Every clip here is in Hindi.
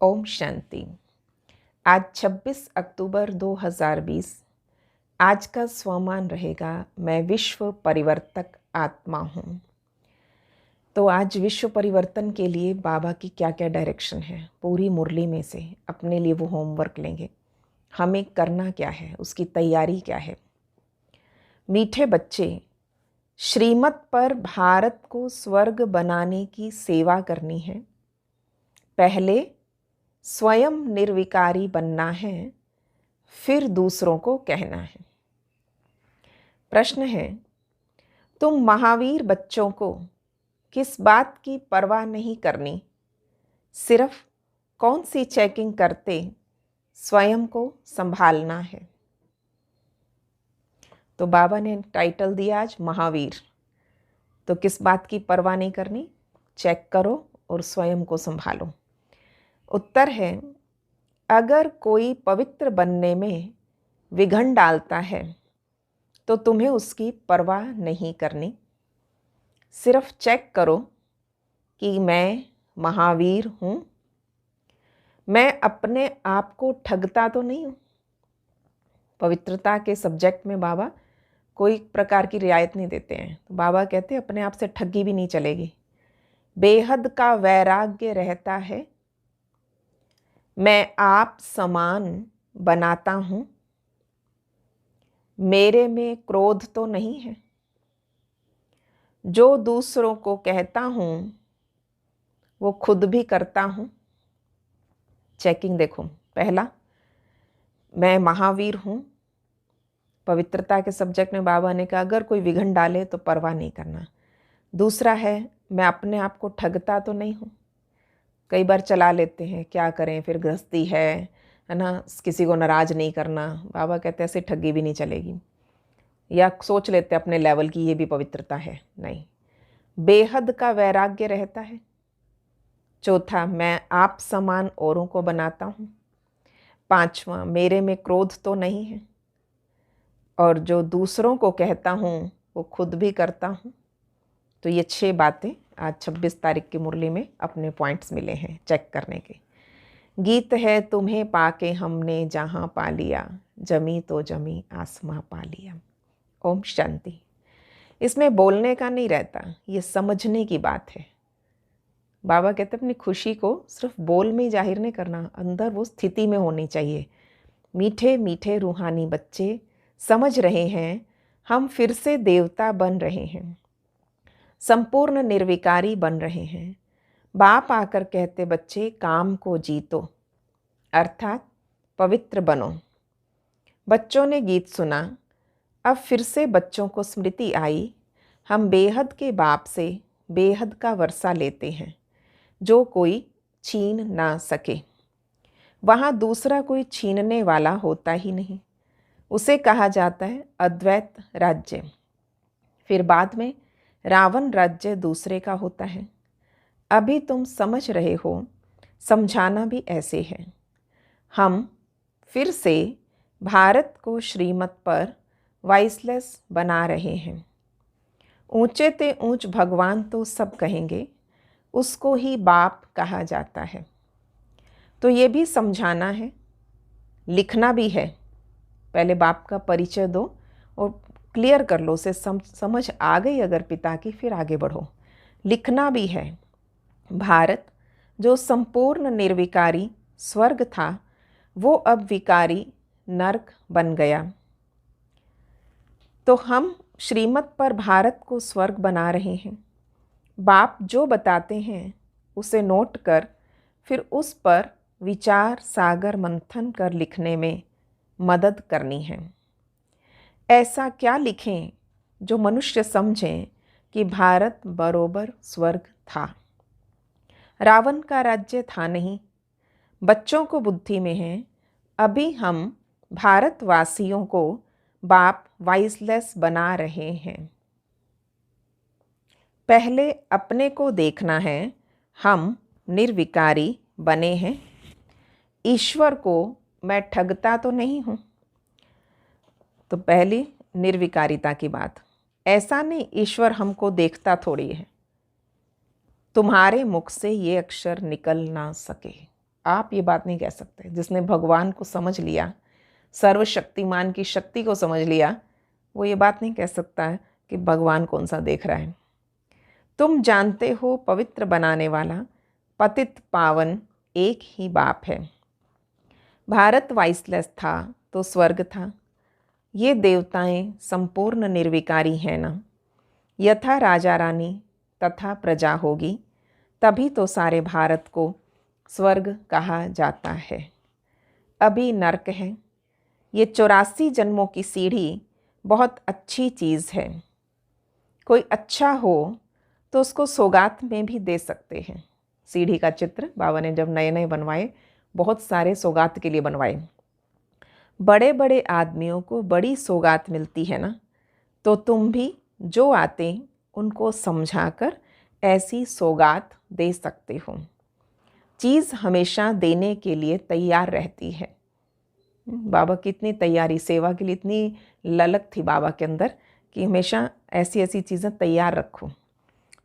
ओम शांति। आज 26 अक्टूबर 2020। आज का स्वमान रहेगा, मैं विश्व परिवर्तक आत्मा हूँ। तो आज विश्व परिवर्तन के लिए बाबा की क्या क्या डायरेक्शन है, पूरी मुरली में से अपने लिए वो होमवर्क लेंगे। हमें करना क्या है, उसकी तैयारी क्या है। मीठे बच्चे, श्रीमत पर भारत को स्वर्ग बनाने की सेवा करनी है। पहले स्वयं निर्विकारी बनना है, फिर दूसरों को कहना है। प्रश्न है, तुम महावीर बच्चों को किस बात की परवाह नहीं करनी, सिर्फ कौन सी चेकिंग करते स्वयं को संभालना है। तो बाबा ने टाइटल दिया आज महावीर। तो किस बात की परवाह नहीं करनी, चेक करो और स्वयं को संभालो। उत्तर है, अगर कोई पवित्र बनने में विघन डालता है तो तुम्हें उसकी परवाह नहीं करनी। सिर्फ चेक करो कि मैं महावीर हूँ, मैं अपने आप को ठगता तो नहीं हूँ। पवित्रता के सब्जेक्ट में बाबा कोई प्रकार की रियायत नहीं देते हैं। तो बाबा कहते हैं अपने आप से ठगी भी नहीं चलेगी। बेहद का वैराग्य रहता है, मैं आप समान बनाता हूँ, मेरे में क्रोध तो नहीं है। जो दूसरों को कहता हूँ वो खुद भी करता हूँ। चेकिंग देखो, पहला मैं महावीर हूँ। पवित्रता के सब्जेक्ट में बाबा ने कहा अगर कोई विघन डाले तो परवाह नहीं करना। दूसरा है, मैं अपने आप को ठगता तो नहीं हूँ। कई बार चला लेते हैं, क्या करें, फिर गृहस्थी है ना, किसी को नाराज नहीं करना। बाबा कहते हैं ऐसे ठगी भी नहीं चलेगी। या सोच लेते अपने लेवल की ये भी पवित्रता है, नहीं। बेहद का वैराग्य रहता है। चौथा, मैं आप समान औरों को बनाता हूँ। पांचवा, मेरे में क्रोध तो नहीं है। और जो दूसरों को कहता हूँ वो खुद भी करता हूँ। तो ये 6 बातें आज 26 तारीख की मुरली में अपने पॉइंट्स मिले हैं चेक करने के। गीत है, तुम्हें पाके हमने जहाँ पा लिया, जमी तो जमी आसमां पा लिया। ओम शांति। इसमें बोलने का नहीं रहता, ये समझने की बात है। बाबा कहते अपनी खुशी को सिर्फ बोल में ही जाहिर नहीं करना, अंदर वो स्थिति में होनी चाहिए। मीठे मीठे रूहानी बच्चे समझ रहे हैं हम फिर से देवता बन रहे हैं, संपूर्ण निर्विकारी बन रहे हैं। बाप आकर कहते बच्चे काम को जीतो, अर्थात पवित्र बनो। बच्चों ने गीत सुना, अब फिर से बच्चों को स्मृति आई, हम बेहद के बाप से बेहद का वर्षा लेते हैं जो कोई छीन ना सके। वहाँ दूसरा कोई छीनने वाला होता ही नहीं, उसे कहा जाता है अद्वैत राज्य। फिर बाद में रावण राज्य दूसरे का होता है। अभी तुम समझ रहे हो, समझाना भी ऐसे है। हम फिर से भारत को श्रीमत पर वाइसलेस बना रहे हैं। ऊंचे ते ऊंच भगवान तो सब कहेंगे, उसको ही बाप कहा जाता है। तो ये भी समझाना है, लिखना भी है। पहले बाप का परिचय दो और क्लियर कर लो, उसे समझ आ गई अगर पिता की, फिर आगे बढ़ो। लिखना भी है, भारत जो संपूर्ण निर्विकारी स्वर्ग था वो अब विकारी नरक बन गया। तो हम श्रीमत पर भारत को स्वर्ग बना रहे हैं। बाप जो बताते हैं उसे नोट कर फिर उस पर विचार सागर मंथन कर लिखने में मदद करनी है। ऐसा क्या लिखें जो मनुष्य समझें कि भारत बरोबर स्वर्ग था। रावण का राज्य था नहीं, बच्चों को बुद्धि में है। अभी हम भारतवासियों को बाप वाइसलेस बना रहे हैं। पहले अपने को देखना है, हम निर्विकारी बने हैं। ईश्वर को मैं ठगता तो नहीं हूँ। तो पहली निर्विकारिता की बात, ऐसा नहीं ईश्वर हमको देखता थोड़ी है। तुम्हारे मुख से ये अक्षर निकल ना सके, आप ये बात नहीं कह सकते। जिसने भगवान को समझ लिया, सर्वशक्तिमान की शक्ति को समझ लिया, वो ये बात नहीं कह सकता है कि भगवान कौन सा देख रहा है। तुम जानते हो पवित्र बनाने वाला पतित पावन एक ही बाप है। भारत वाइसलेस था तो स्वर्ग था। ये देवताएं संपूर्ण निर्विकारी हैं ना। यथा राजा रानी तथा प्रजा होगी, तभी तो सारे भारत को स्वर्ग कहा जाता है। अभी नर्क है। ये 84 जन्मों की सीढ़ी बहुत अच्छी चीज़ है। कोई अच्छा हो तो उसको सौगात में भी दे सकते हैं। सीढ़ी का चित्र बाबा ने जब नए नए बनवाए, बहुत सारे सौगात के लिए बनवाए। बड़े बड़े आदमियों को बड़ी सौगात मिलती है ना, तो तुम भी जो आते उनको समझाकर ऐसी सौगात दे सकते हो। चीज़ हमेशा देने के लिए तैयार रहती है। बाबा की इतनी तैयारी, सेवा के लिए इतनी ललक थी बाबा के अंदर कि हमेशा ऐसी ऐसी चीज़ें तैयार रखो।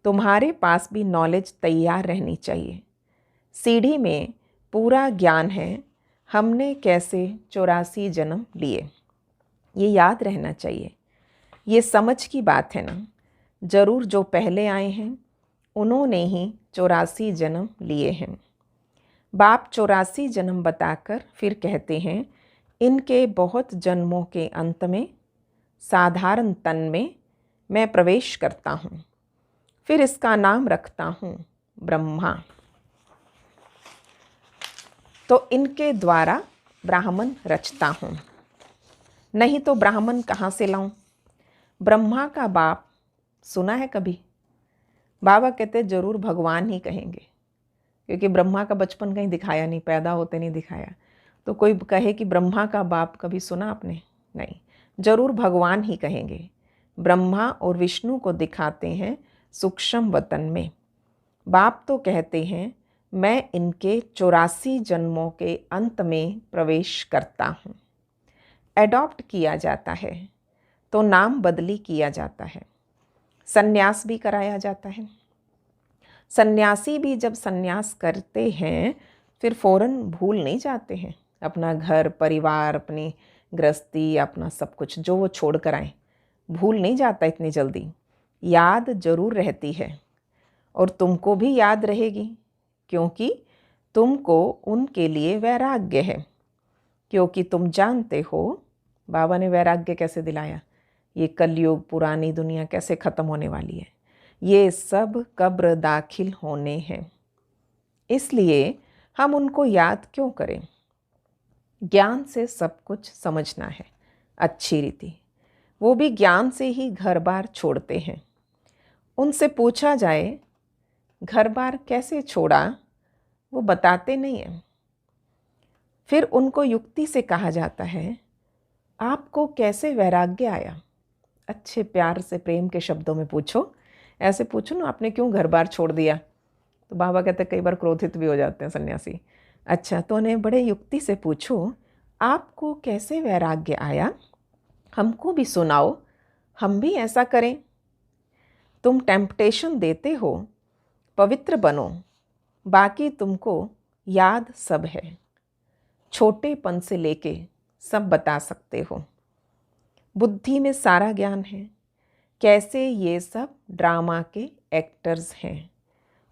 तुम्हारे पास भी नॉलेज तैयार रहनी चाहिए। सीढ़ी में पूरा ज्ञान है, हमने कैसे 84 जन्म लिए, ये याद रहना चाहिए। ये समझ की बात है ना। ज़रूर जो पहले आए हैं उन्होंने ही 84 जन्म लिए हैं। बाप 84 जन्म बताकर फिर कहते हैं, इनके बहुत जन्मों के अंत में साधारण तन में मैं प्रवेश करता हूँ। फिर इसका नाम रखता हूँ ब्रह्मा। तो इनके द्वारा ब्राह्मण रचता हूँ, नहीं तो ब्राह्मण कहाँ से लाऊं? ब्रह्मा का बाप सुना है कभी? बाबा कहते ज़रूर भगवान ही कहेंगे, क्योंकि ब्रह्मा का बचपन कहीं दिखाया नहीं, पैदा होते नहीं दिखाया। तो कोई कहे कि ब्रह्मा का बाप कभी सुना आपने? नहीं, ज़रूर भगवान ही कहेंगे। ब्रह्मा और विष्णु को दिखाते हैं सूक्ष्म वतन में। बाप तो कहते हैं, मैं इनके 84 जन्मों के अंत में प्रवेश करता हूँ। एडॉप्ट किया जाता है तो नाम बदली किया जाता है, सन्यास भी कराया जाता है। सन्यासी भी जब सन्यास करते हैं फिर फौरन भूल नहीं जाते हैं अपना घर परिवार, अपनी गृहस्थी, अपना सब कुछ जो वो छोड़ कर आए, भूल नहीं जाता इतनी जल्दी। याद जरूर रहती है और तुमको भी याद रहेगी, क्योंकि तुमको उनके लिए वैराग्य है। क्योंकि तुम जानते हो बाबा ने वैराग्य कैसे दिलाया, ये कलयुग पुरानी दुनिया कैसे ख़त्म होने वाली है, ये सब कब्र दाखिल होने हैं। इसलिए हम उनको याद क्यों करें? ज्ञान से सब कुछ समझना है, अच्छी रीति। वो भी ज्ञान से ही घर बार छोड़ते हैं। उनसे पूछा जाए घर बार कैसे छोड़ा, वो बताते नहीं हैं। फिर उनको युक्ति से कहा जाता है, आपको कैसे वैराग्य आया? अच्छे प्यार से प्रेम के शब्दों में पूछो। ऐसे पूछो ना, आपने क्यों घर बार छोड़ दिया? तो बाबा कहते कई बार क्रोधित भी हो जाते हैं सन्यासी। अच्छा, तो उन्हें बड़े युक्ति से पूछो, आपको कैसे वैराग्य आया? हमको भी सुनाओ, हम भी ऐसा करें। तुम टेम्पटेशन देते हो, पवित्र बनो, बाकी तुमको याद सब है। छोटेपन से लेके सब बता सकते हो। बुद्धि में सारा ज्ञान है। कैसे ये सब ड्रामा के एक्टर्स हैं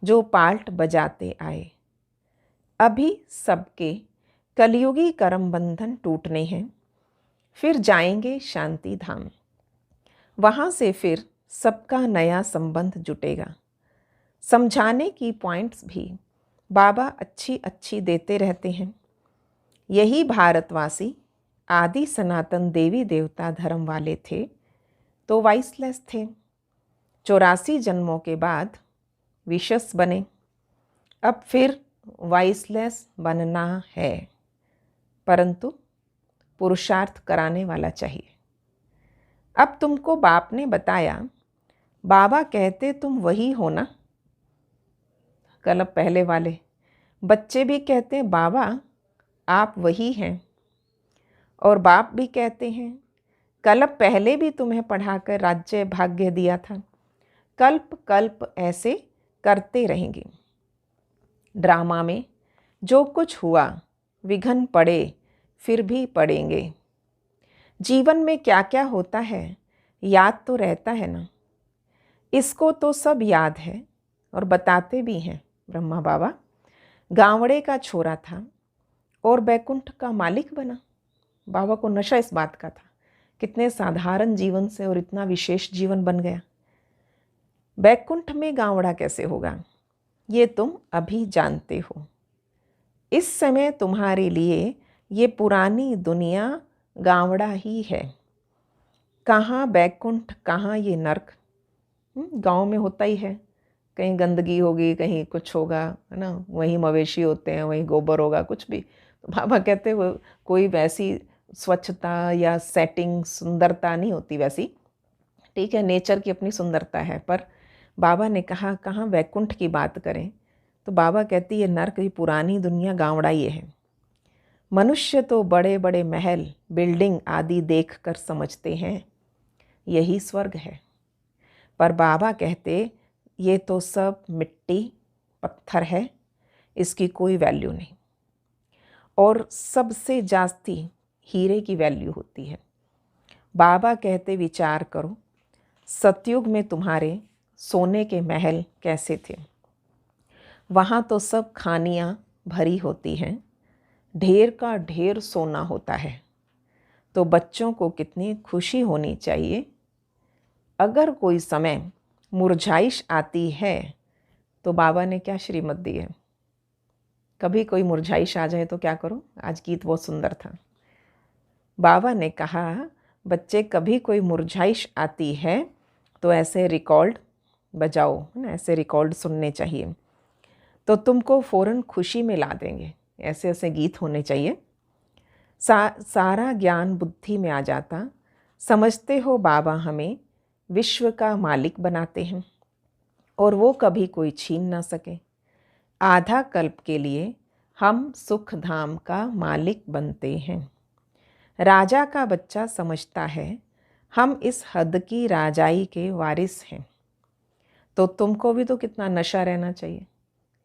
जो पार्ट बजाते आए। अभी सबके कलयुगी कर्म बंधन टूटने हैं, फिर जाएंगे शांति धाम। वहाँ से फिर सबका नया संबंध जुटेगा। समझाने की पॉइंट्स भी बाबा अच्छी अच्छी देते रहते हैं। यही भारतवासी आदि सनातन देवी देवता धर्म वाले थे तो वाइसलेस थे। 84 जन्मों के बाद विशस बने। अब फिर वाइसलेस बनना है, परंतु पुरुषार्थ कराने वाला चाहिए। अब तुमको बाप ने बताया, बाबा कहते तुम वही हो ना। कल पहले वाले बच्चे भी कहते हैं बाबा आप वही हैं, और बाप भी कहते हैं कल पहले भी तुम्हें पढ़ाकर राज्य भाग्य दिया था, कल्प कल्प ऐसे करते रहेंगे। ड्रामा में जो कुछ हुआ विघ्न पड़े फिर भी पड़ेंगे। जीवन में क्या क्या होता है याद तो रहता है ना। इसको तो सब याद है और बताते भी हैं। ब्रह्मा बाबा गावड़े का छोरा था और बैकुंठ का मालिक बना। बाबा को नशा इस बात का था, कितने साधारण जीवन से और इतना विशेष जीवन बन गया। बैकुंठ में गावड़ा कैसे होगा ये तुम अभी जानते हो। इस समय तुम्हारे लिए ये पुरानी दुनिया गावड़ा ही है। कहाँ बैकुंठ कहाँ ये नर्क। गांव में होता ही है, कहीं गंदगी होगी कहीं कुछ होगा, है ना, वहीं मवेशी होते हैं वहीं गोबर होगा कुछ भी। तो बाबा कहते वो कोई वैसी स्वच्छता या सेटिंग सुंदरता नहीं होती वैसी। ठीक है, नेचर की अपनी सुंदरता है, पर बाबा ने कहा कहाँ वैकुंठ की बात करें। तो बाबा कहती है नर्क की पुरानी दुनिया गावड़ा ये है। मनुष्य तो बड़े बड़े महल बिल्डिंग आदि देख कर समझते हैं यही स्वर्ग है, पर बाबा कहते ये तो सब मिट्टी पत्थर है, इसकी कोई वैल्यू नहीं। और सबसे जास्ती हीरे की वैल्यू होती है। बाबा कहते विचार करो, सतयुग में तुम्हारे सोने के महल कैसे थे। वहाँ तो सब खानियाँ भरी होती हैं, ढेर का ढेर सोना होता है। तो बच्चों को कितनी खुशी होनी चाहिए। अगर कोई समय मुरझाइश आती है तो बाबा ने क्या श्रीमत दी है। कभी कोई मुरझाइश आ जाए तो क्या करो। आज गीत बहुत सुंदर था। बाबा ने कहा बच्चे कभी कोई मुरझाइश आती है तो ऐसे रिकॉर्ड बजाओ, है ना, ऐसे रिकॉर्ड सुनने चाहिए तो तुमको फ़ौरन खुशी में ला देंगे। ऐसे ऐसे गीत होने चाहिए। सारा ज्ञान बुद्धि में आ जाता। समझते हो बाबा हमें विश्व का मालिक बनाते हैं और वो कभी कोई छीन ना सके। आधा कल्प के लिए हम सुख धाम का मालिक बनते हैं। राजा का बच्चा समझता है हम इस हद की राजाई के वारिस हैं। तो तुमको भी तो कितना नशा रहना चाहिए।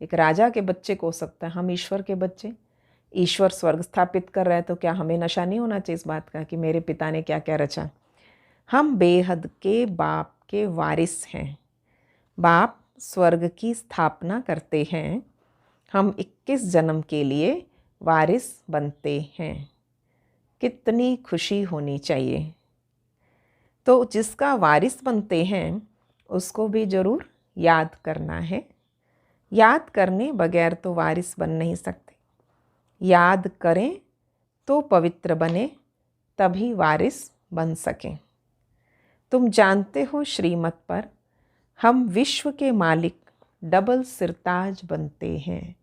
एक राजा के बच्चे को हो सकता है, हम ईश्वर के बच्चे, ईश्वर स्वर्ग स्थापित कर रहे हैं, तो क्या हमें नशा नहीं होना चाहिए इस बात का कि मेरे पिता ने क्या क्या रचा। हम बेहद के बाप के वारिस हैं। बाप स्वर्ग की स्थापना करते हैं, हम 21 जन्म के लिए वारिस बनते हैं। कितनी खुशी होनी चाहिए। तो जिसका वारिस बनते हैं उसको भी ज़रूर याद करना है। याद करने बगैर तो वारिस बन नहीं सकते। याद करें तो पवित्र बने, तभी वारिस बन सकें। तुम जानते हो श्रीमत पर हम विश्व के मालिक डबल सिरताज बनते हैं।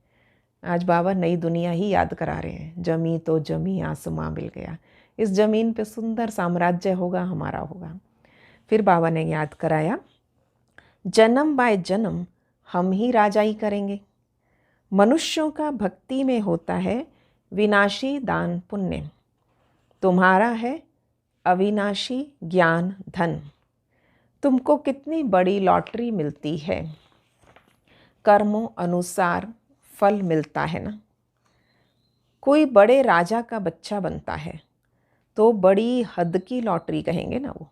आज बाबा नई दुनिया ही याद करा रहे हैं। जमी तो जमी आसमां मिल गया, इस ज़मीन पे सुंदर साम्राज्य होगा, हमारा होगा। फिर बाबा ने याद कराया जन्म बाय जन्म हम ही राजाई करेंगे। मनुष्यों का भक्ति में होता है विनाशी दान पुण्य, तुम्हारा है अविनाशी ज्ञान धन। तुमको कितनी बड़ी लॉटरी मिलती है, कर्मों अनुसार फल मिलता है ना। कोई बड़े राजा का बच्चा बनता है तो बड़ी हद की लॉटरी कहेंगे ना वो।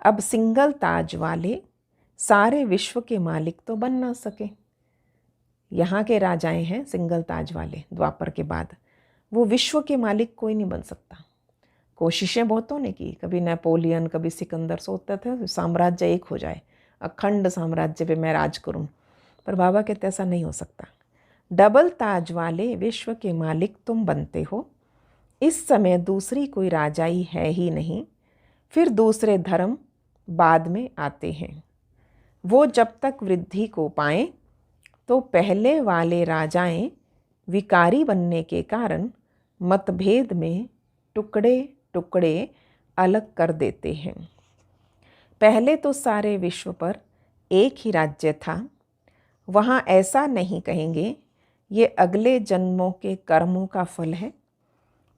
अब सिंगल ताज वाले सारे विश्व के मालिक तो बन ना सके। यहाँ के राजाएं हैं सिंगल ताज वाले द्वापर के बाद, वो विश्व के मालिक कोई नहीं बन सकता। कोशिशें बहुतों ने की, कभी नेपोलियन कभी सिकंदर, सोचते थे साम्राज्य एक हो जाए, अखंड साम्राज्य पे मैं राज करूं, पर बाबा कहते ऐसा नहीं हो सकता। डबल ताज वाले विश्व के मालिक तुम बनते हो। इस समय दूसरी कोई राजाई है ही नहीं, फिर दूसरे धर्म बाद में आते हैं। वो जब तक वृद्धि को पाएं तो पहले वाले राजाएं विकारी बनने के कारण मतभेद में टुकड़े टुकड़े अलग कर देते हैं। पहले तो सारे विश्व पर एक ही राज्य था। वहाँ ऐसा नहीं कहेंगे ये अगले जन्मों के कर्मों का फल है।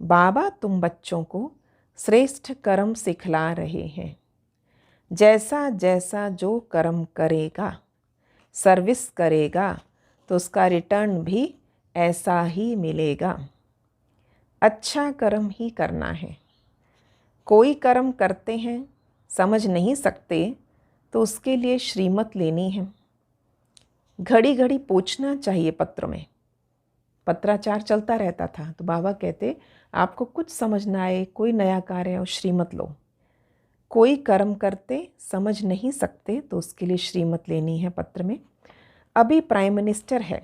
बाबा तुम बच्चों को श्रेष्ठ कर्म सिखला रहे हैं। जैसा जैसा जो कर्म करेगा, सर्विस करेगा, तो उसका रिटर्न भी ऐसा ही मिलेगा। अच्छा कर्म ही करना है। कोई कर्म करते हैं, समझ नहीं सकते, तो उसके लिए श्रीमत लेनी है। घड़ी घड़ी पूछना चाहिए पत्र में। पत्राचार चलता रहता था, तो बाबा कहते आपको कुछ समझ ना आए, कोई नया कार्य हो, श्रीमत लो। कोई कर्म करते समझ नहीं सकते, तो उसके लिए श्रीमत लेनी है पत्र में। अभी प्राइम मिनिस्टर है,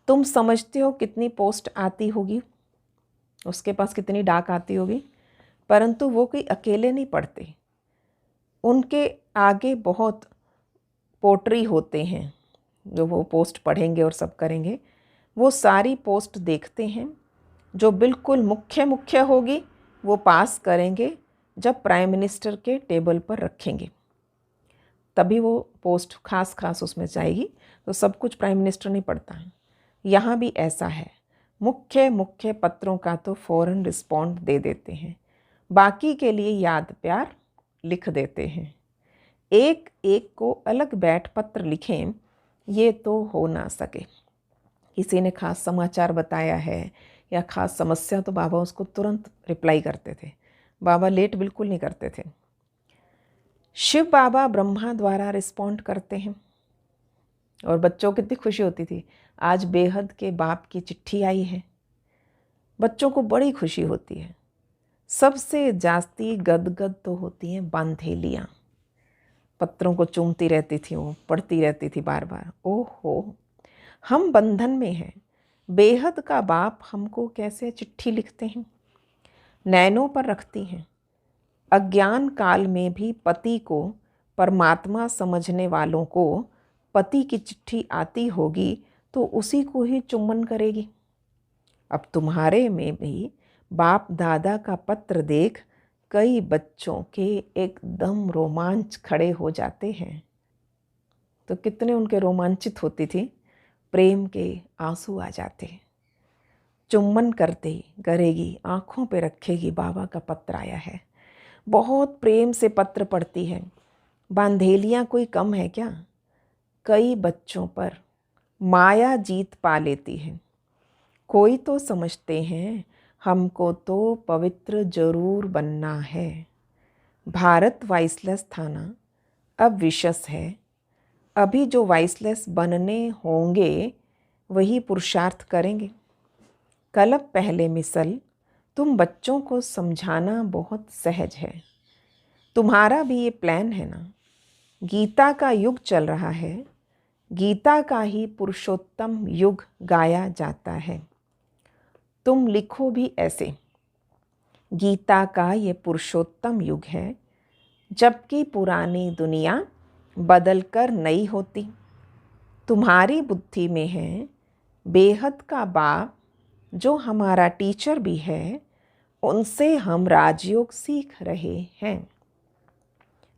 तुम समझते हो कितनी पोस्ट आती होगी, उसके पास कितनी डाक आती होगी, परंतु वो कोई अकेले नहीं पढ़ते, उनके आगे बहुत पोट्री होते हैं जो वो पोस्ट पढ़ेंगे और सब करेंगे। वो सारी पोस्ट देखते हैं, जो बिल्कुल मुख्य होगी वो पास करेंगे, जब प्राइम मिनिस्टर के टेबल पर रखेंगे तभी वो पोस्ट खास उसमें जाएगी। तो सब कुछ प्राइम मिनिस्टर नहीं पढ़ता है। यहाँ भी ऐसा है, मुख्य पत्रों का तो फ़ौरन रिस्पॉन्ड दे देते हैं, बाकी के लिए याद प्यार लिख देते हैं। एक एक को अलग बैठ पत्र लिखें, ये तो हो ना सके। किसी ने खास समाचार बताया है या खास समस्या, तो बाबा उसको तुरंत रिप्लाई करते थे। बाबा लेट बिल्कुल नहीं करते थे। शिव बाबा ब्रह्मा द्वारा रिस्पॉन्ड करते हैं। और बच्चों को कितनी खुशी होती थी, आज बेहद के बाप की चिट्ठी आई है। बच्चों को बड़ी खुशी होती है। सबसे जास्ती गदगद तो होती हैं बांधेलियाँ, पत्रों को चूमती रहती थी, वो पढ़ती रहती थी बार बार। ओहो, हम बंधन में हैं, बेहद का बाप हमको कैसे चिट्ठी लिखते हैं, नैनों पर रखती हैं। अज्ञान काल में भी पति को परमात्मा समझने वालों को पति की चिट्ठी आती होगी तो उसी को ही चुम्बन करेगी। अब तुम्हारे में भी बाप दादा का पत्र देख कई बच्चों के एकदम रोमांच खड़े हो जाते हैं। तो कितने उनके रोमांचित होती थी, प्रेम के आंसू आ जाते। चुम्बन करते करेगी, आँखों पे रखेगी, बाबा का पत्र आया है। बहुत प्रेम से पत्र पढ़ती है। बांधेलियाँ कोई कम है क्या? कई बच्चों पर माया जीत पा लेती है। कोई तो समझते हैं हमको तो पवित्र जरूर बनना है। भारत वाइसलेस था ना, अब विशस है। अभी जो वाइसलेस बनने होंगे वही पुरुषार्थ करेंगे। कलब पहले मिसल, तुम बच्चों को समझाना बहुत सहज है। तुम्हारा भी ये प्लान है ना। गीता का युग चल रहा है, गीता का ही पुरुषोत्तम युग गाया जाता है। तुम लिखो भी ऐसे, गीता का ये पुरुषोत्तम युग है, जबकि पुरानी दुनिया बदल कर नई होती। तुम्हारी बुद्धि में है बेहद का बाप, जो हमारा टीचर भी है, उनसे हम राजयोग सीख रहे हैं।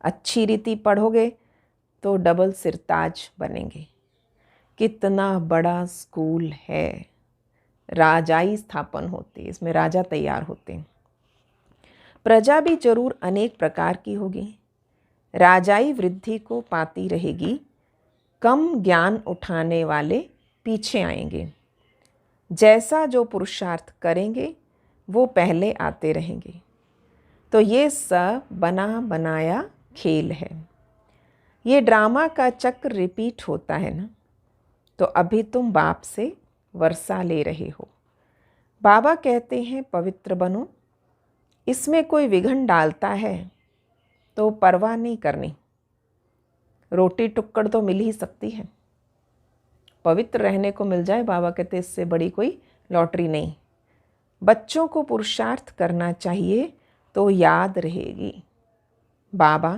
अच्छी रीति पढ़ोगे तो डबल सिरताज बनेंगे। कितना बड़ा स्कूल है, राजाई स्थापन होती है, इसमें राजा तैयार होते हैं। प्रजा भी जरूर अनेक प्रकार की होगी, राजाई वृद्धि को पाती रहेगी। कम ज्ञान उठाने वाले पीछे आएंगे। जैसा जो पुरुषार्थ करेंगे वो पहले आते रहेंगे। तो ये सब बना बनाया खेल है। ये ड्रामा का चक्र रिपीट होता है ना। तो अभी तुम बाप से वर्षा ले रहे हो। बाबा कहते हैं पवित्र बनो। इसमें कोई विघ्न डालता है तो परवाह नहीं करनी, रोटी टुक्कड़ तो मिल ही सकती है। पवित्र रहने को मिल जाए, बाबा कहते इससे बड़ी कोई लॉटरी नहीं। बच्चों को पुरुषार्थ करना चाहिए तो याद रहेगी। बाबा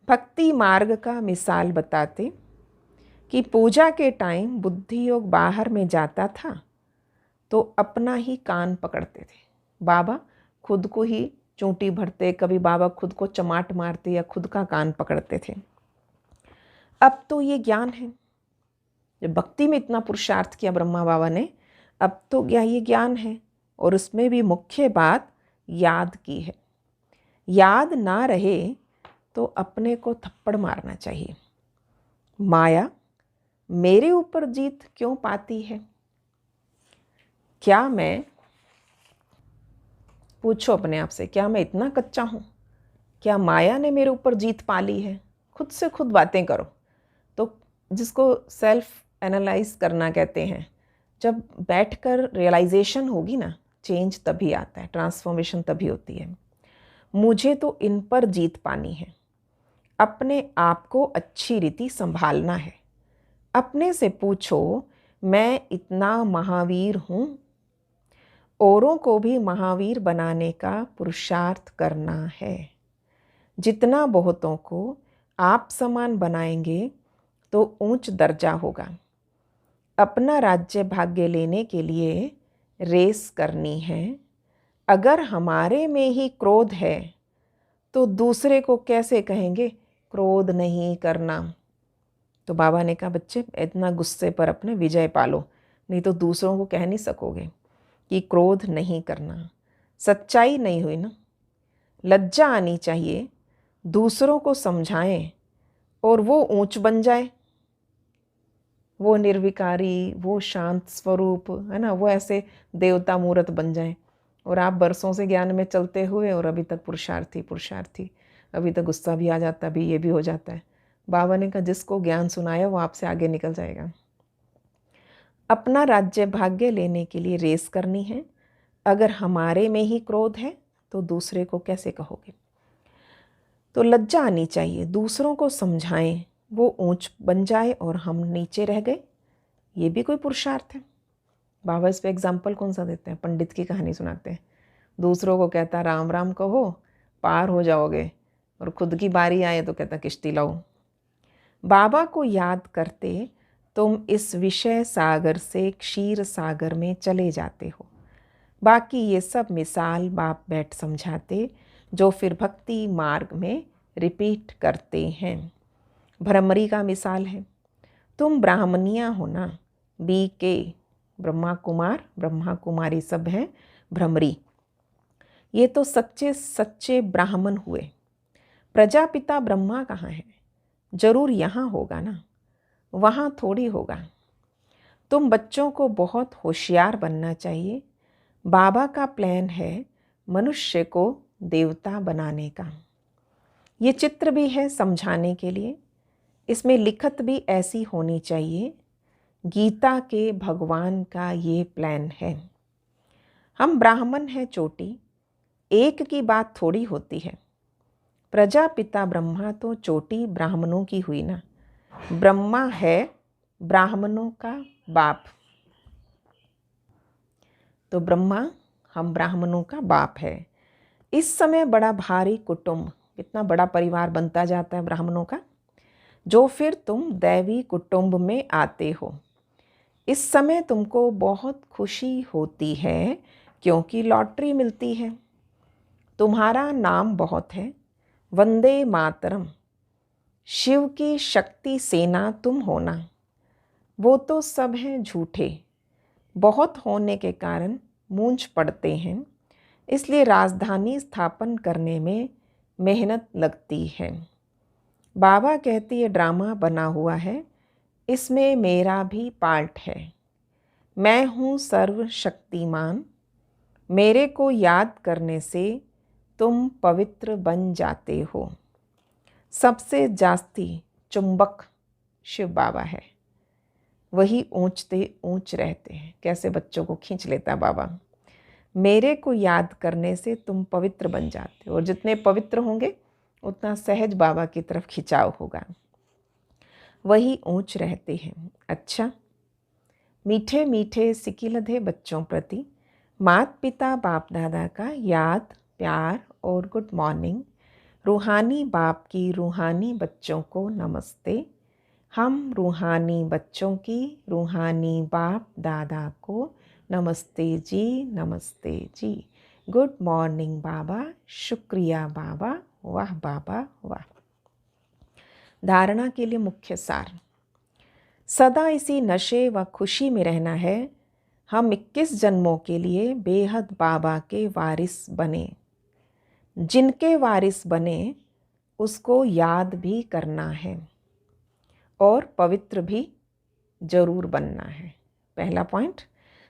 भक्ति मार्ग का मिसाल बताते कि पूजा के टाइम बुद्धि योग बाहर में जाता था तो अपना ही कान पकड़ते थे। बाबा खुद को ही चूंटी भरते, कभी बाबा खुद को चमाट मारते या खुद का कान पकड़ते थे। अब तो ये ज्ञान है, जब भक्ति में इतना पुरुषार्थ किया ब्रह्मा बाबा ने, अब तो क्या ये ज्ञान है। और उसमें भी मुख्य बात याद की है। याद ना रहे तो अपने को थप्पड़ मारना चाहिए। माया मेरे ऊपर जीत क्यों पाती है? क्या मैं, पूछो अपने आप से, क्या मैं इतना कच्चा हूँ? क्या माया ने मेरे ऊपर जीत पा ली है? खुद से खुद बातें करो। तो जिसको सेल्फ एनालाइज करना कहते हैं, जब बैठकर रियलाइजेशन होगी ना, चेंज तभी आता है, ट्रांसफॉर्मेशन तभी होती है। मुझे तो इन पर जीत पानी है, अपने आप को अच्छी रीति संभालना है। अपने से पूछो, मैं इतना महावीर हूँ? औरों को भी महावीर बनाने का पुरुषार्थ करना है। जितना बहुतों को आप समान बनाएंगे तो ऊंच दर्जा होगा। अपना राज्य भाग्य लेने के लिए रेस करनी है। अगर हमारे में ही क्रोध है तो दूसरे को कैसे कहेंगे क्रोध नहीं करना? तो बाबा ने कहा, बच्चे इतना गुस्से पर अपने विजय पालो, नहीं तो दूसरों को कह नहीं सकोगे कि क्रोध नहीं करना। सच्चाई नहीं हुई ना। लज्जा आनी चाहिए, दूसरों को समझाएं और वो ऊंच बन जाए, वो निर्विकारी, वो शांत स्वरूप है ना, वो ऐसे देवता मूर्त बन जाए। और आप बरसों से ज्ञान में चलते हुए और अभी तक पुरुषार्थी, अभी तक गुस्सा भी आ जाता है, अभी ये भी हो जाता है। बाबा ने कहा, जिसको ज्ञान सुनाया वो आपसे आगे निकल जाएगा। अपना राज्य भाग्य लेने के लिए रेस करनी है। अगर हमारे में ही क्रोध है तो दूसरे को कैसे कहोगे? तो लज्जा आनी चाहिए, दूसरों को समझाएं, वो ऊंच बन जाए और हम नीचे रह गए, ये भी कोई पुरुषार्थ है। बाबा इस पे एग्जाम्पल कौन सा देते हैं? पंडित की कहानी सुनाते हैं। दूसरों को कहता राम राम कहो पार हो जाओगे, और खुद की बारी आए तो कहता किश्ती लाओ। बाबा को याद करते तुम इस विषय सागर से क्षीर सागर में चले जाते हो। बाकी ये सब मिसाल बाप बैठ समझाते, जो फिर भक्ति मार्ग में रिपीट करते हैं। भ्रमरी का मिसाल है, तुम ब्राह्मणियाँ हो ना, BK ब्रह्मा कुमार ब्रह्मा कुमारी सब हैं भ्रमरी। ये तो सच्चे सच्चे ब्राह्मण हुए। प्रजापिता ब्रह्मा कहाँ है? जरूर यहाँ होगा ना, वहाँ थोड़ी होगा। तुम बच्चों को बहुत होशियार बनना चाहिए। बाबा का प्लान है मनुष्य को देवता बनाने का। ये चित्र भी है समझाने के लिए, इसमें लिखत भी ऐसी होनी चाहिए। गीता के भगवान का ये प्लान है। हम ब्राह्मण हैं चोटी, एक की बात थोड़ी होती है। प्रजापिता ब्रह्मा तो चोटी ब्राह्मणों की हुई ना। ब्रह्मा है ब्राह्मणों का बाप, तो ब्रह्मा हम ब्राह्मणों का बाप है। इस समय बड़ा भारी कुटुंब, इतना बड़ा परिवार बनता जाता है ब्राह्मणों का, जो फिर तुम दैवी कुटुंब में आते हो। इस समय तुमको बहुत खुशी होती है क्योंकि लॉटरी मिलती है। तुम्हारा नाम बहुत है, वंदे मातरम। शिव की शक्ति सेना तुम होना। वो तो सब हैं झूठे, बहुत होने के कारण मूंझ पड़ते हैं, इसलिए राजधानी स्थापन करने में मेहनत लगती है। बाबा कहती है ड्रामा बना हुआ है, इसमें मेरा भी पार्ट है। मैं हूँ सर्वशक्तिमान। मेरे को याद करने से तुम पवित्र बन जाते हो। सबसे जास्ती चुंबक शिव बाबा है, वही ऊंचते ऊंच रहते हैं। कैसे बच्चों को खींच लेता बाबा। मेरे को याद करने से तुम पवित्र बन जाते हो, और जितने पवित्र होंगे उतना सहज बाबा की तरफ खिंचाव होगा, वही ऊंच रहते हैं। अच्छा, मीठे मीठे सिकिलधे बच्चों प्रति माता पिता बाप दादा का याद प्यार और गुड मॉर्निंग। रूहानी बाप की रूहानी बच्चों को नमस्ते। हम रूहानी बच्चों की रूहानी बाप दादा को नमस्ते जी, नमस्ते जी। गुड मॉर्निंग बाबा, शुक्रिया बाबा, वाह बाबा वाह। धारणा के लिए मुख्य सार, सदा इसी नशे व खुशी में रहना है। हम 21 जन्मों के लिए बेहद बाबा के वारिस बने। जिनके वारिस बने उसको याद भी करना है और पवित्र भी जरूर बनना है। पहला पॉइंट,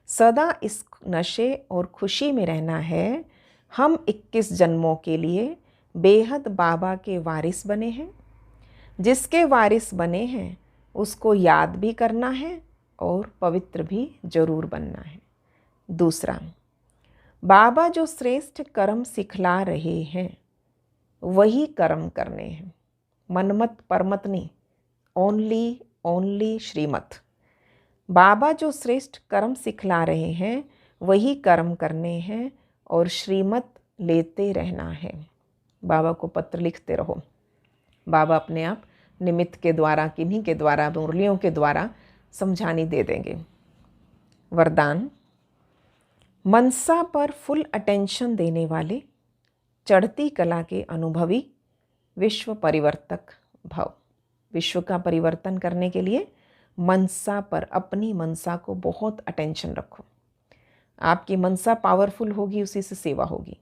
सदा इस नशे और खुशी में रहना है। हम 21 जन्मों के लिए बेहद बाबा के वारिस बने हैं। जिसके वारिस बने हैं उसको याद भी करना है और पवित्र भी जरूर बनना है। दूसरा, बाबा जो श्रेष्ठ कर्म सिखला रहे हैं वही कर्म करने हैं। मनमत परमत नहीं, ओनली श्रीमत। बाबा जो श्रेष्ठ कर्म सिखला रहे हैं वही कर्म करने हैं और श्रीमत लेते रहना है। बाबा को पत्र लिखते रहो। बाबा अपने आप निमित्त के द्वारा, किन्हीं के द्वारा, मुरलियों के द्वारा समझानी दे देंगे। वरदान, मनसा पर फुल अटेंशन देने वाले, चढ़ती कला के अनुभवी, विश्व परिवर्तक भव। विश्व का परिवर्तन करने के लिए मनसा पर, अपनी मनसा को बहुत अटेंशन रखो। आपकी मनसा पावरफुल होगी, उसी से सेवा होगी।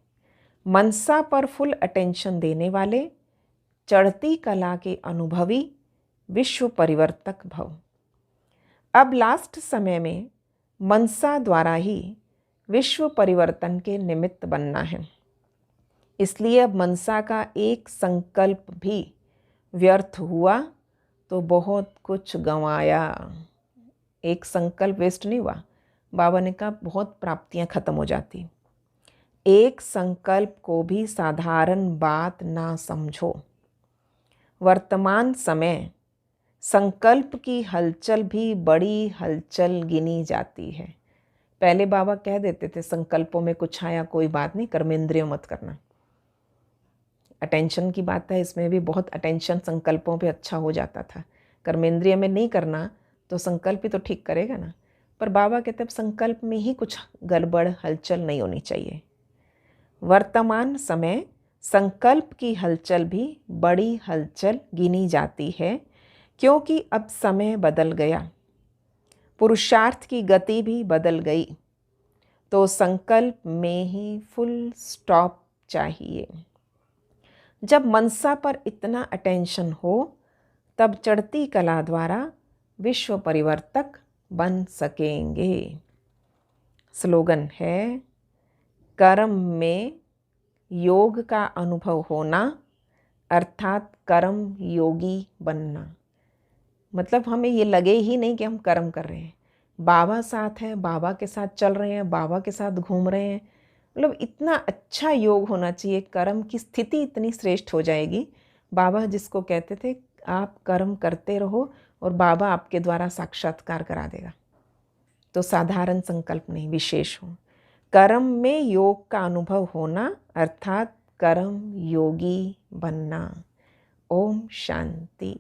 मनसा पर फुल अटेंशन देने वाले, चढ़ती कला के अनुभवी, विश्व परिवर्तक भव। अब लास्ट समय में मनसा द्वारा ही विश्व परिवर्तन के निमित्त बनना है। इसलिए अब मनसा का एक संकल्प भी व्यर्थ हुआ तो बहुत कुछ गंवाया। एक संकल्प वेस्ट नहीं हुआ। बाबा ने कहा बहुत प्राप्तियां खत्म हो जाती। एक संकल्प को भी साधारण बात ना समझो। वर्तमान समय संकल्प की हलचल भी बड़ी हलचल गिनी जाती है। पहले बाबा कह देते थे संकल्पों में कुछ आया कोई बात नहीं, कर्मेंद्रिय मत करना। अटेंशन की बात है, इसमें भी बहुत अटेंशन संकल्पों पे अच्छा हो जाता था। कर्मेंद्रिय में नहीं करना तो संकल्प ही तो ठीक करेगा ना। पर बाबा कहते हैं संकल्प में ही कुछ गड़बड़ हलचल नहीं होनी चाहिए। वर्तमान समय संकल्प की हलचल भी बड़ी हलचल गिनी जाती है, क्योंकि अब समय बदल गया, पुरुषार्थ की गति भी बदल गई। तो संकल्प में ही फुल स्टॉप चाहिए। जब मनसा पर इतना अटेंशन हो तब चढ़ती कला द्वारा विश्व परिवर्तक बन सकेंगे। स्लोगन है, कर्म में योग का अनुभव होना अर्थात कर्म योगी बनना। मतलब हमें ये लगे ही नहीं कि हम कर्म कर रहे हैं, बाबा साथ हैं, बाबा के साथ चल रहे हैं, बाबा के साथ घूम रहे हैं। मतलब इतना अच्छा योग होना चाहिए, कर्म की स्थिति इतनी श्रेष्ठ हो जाएगी। बाबा जिसको कहते थे आप कर्म करते रहो और बाबा आपके द्वारा साक्षात्कार करा देगा। तो साधारण संकल्प नहीं, विशेष हो। कर्म में योग का अनुभव होना अर्थात कर्म योगी बनना। ओम शांति।